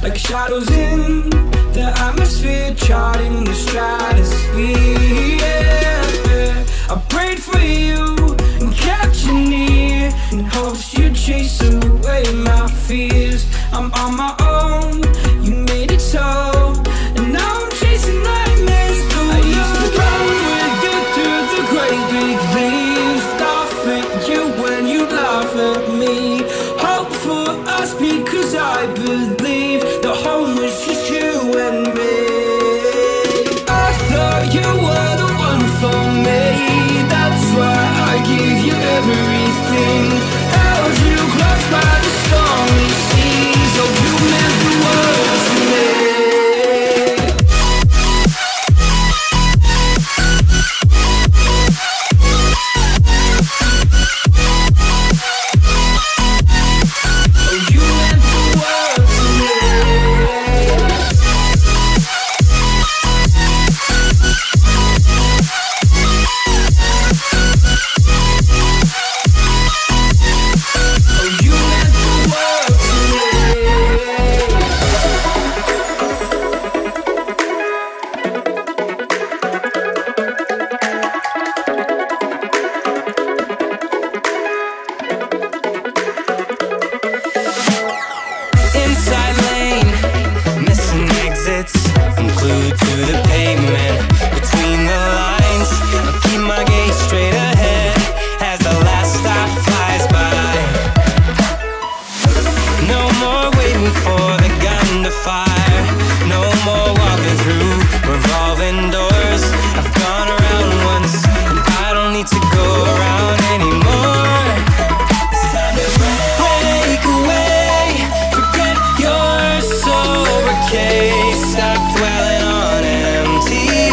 like shadows in the atmosphere, charting the stratosphere. Yeah. I prayed for you and kept you near in hopes you'd chase away my fears. I'm on my own, you made it so, and now I'm chasing nightmares through. I used to run with you through the great big leaves, laugh at you when you laugh at me. Hope for us because I believe the home was just you and me. I thought you were the one for me, that's why I gave you everything. Held you close by the stormy seas, oh you meant the world to me. I'm glued to the pavement, between the lines. I'll keep my gaze straight ahead as the last stop flies by. No more waiting for the gun to fire, no more walking through revolving doors. I've gone around once, and I don't need to go around anymore. It's time to break away, forget your sobriquet. Stop dwelling on empty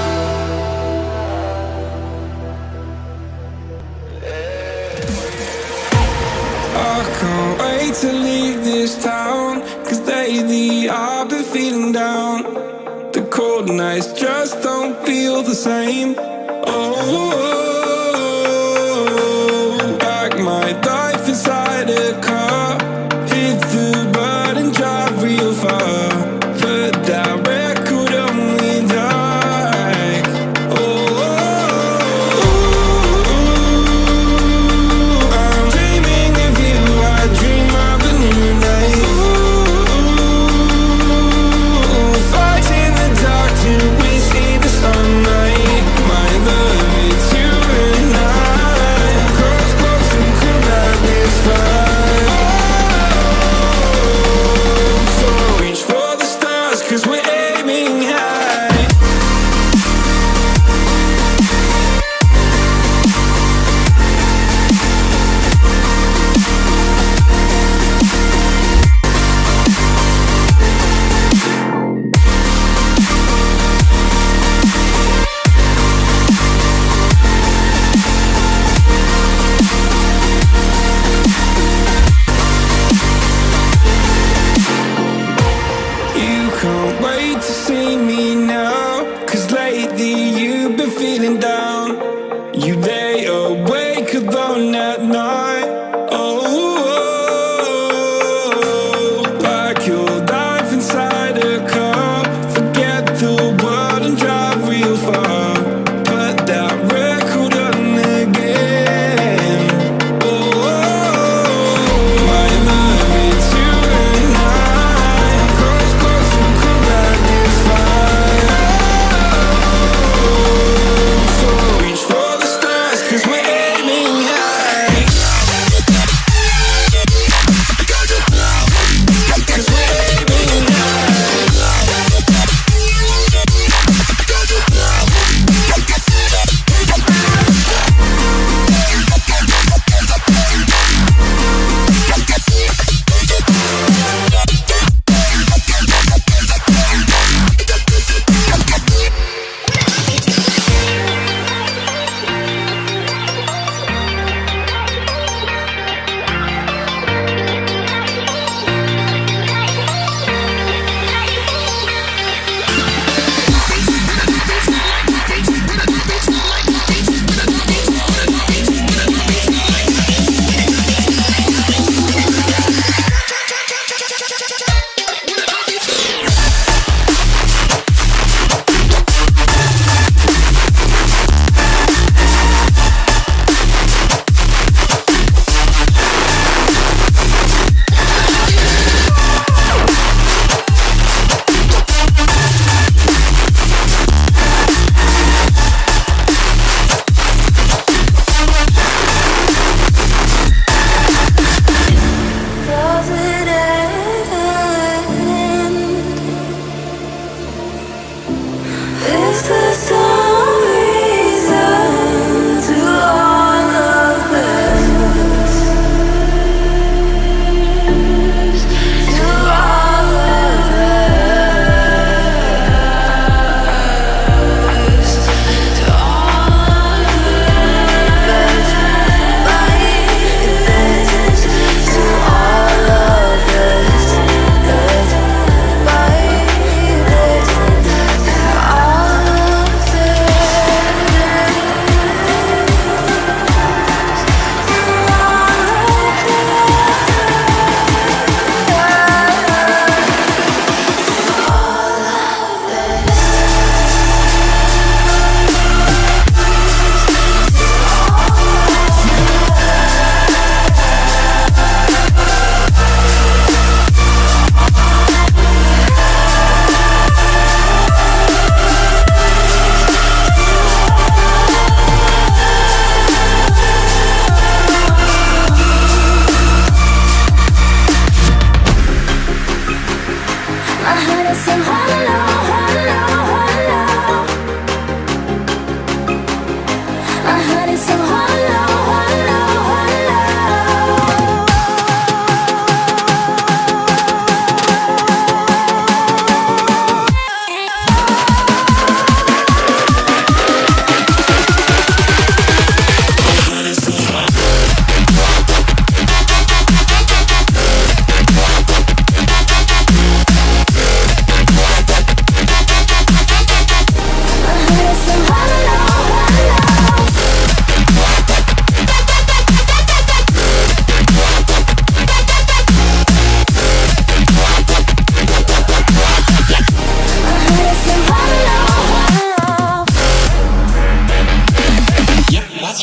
falling down. The cold nights just don't feel the same. Oh, pack my life inside a car, hit the button, drive real far. Put that record on me like, oh, I'm dreaming of you. I dream of a new life. Fight in the dark till we see the sunlight. My love, it's you and I. Cross close and cool like this fire. So reach for the stars, 'cause we're aiming high. You can't wait to see me now, 'cause lately you've been feeling down. You lay awake alone at night. Oh, pack your life inside a car, forget the world and drive real far. Put that record on again. Oh, my love, it's you and I. Cross close and cool like this fire. So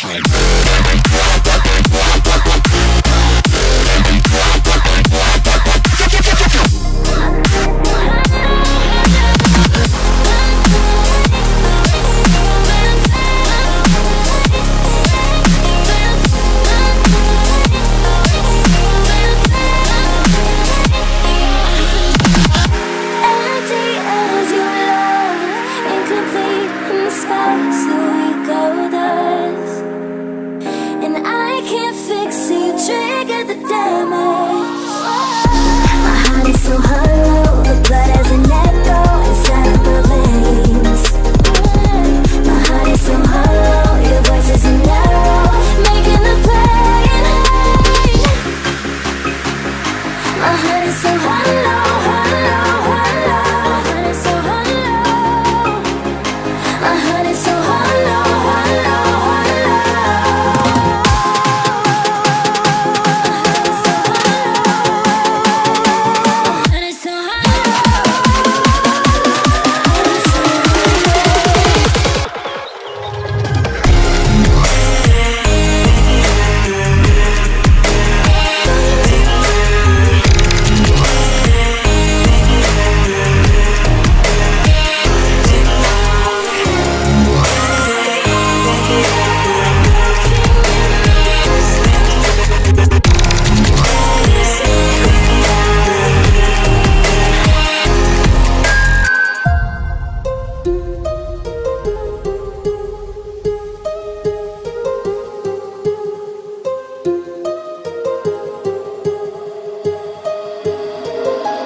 Empty as your love, incomplete in the space that we go thus. And I can't fix it, you triggered the damage. My heart is so hollow, the blood has an echo inside of my veins. My heart is so hollow, your voice is an arrow, making the pain hurt. My heart is so hollow, hollow, hollow. My heart is so hollow. My heart is so hollow, hollow, hollow. My heart is so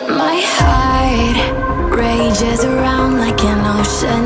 My heart rages around like an ocean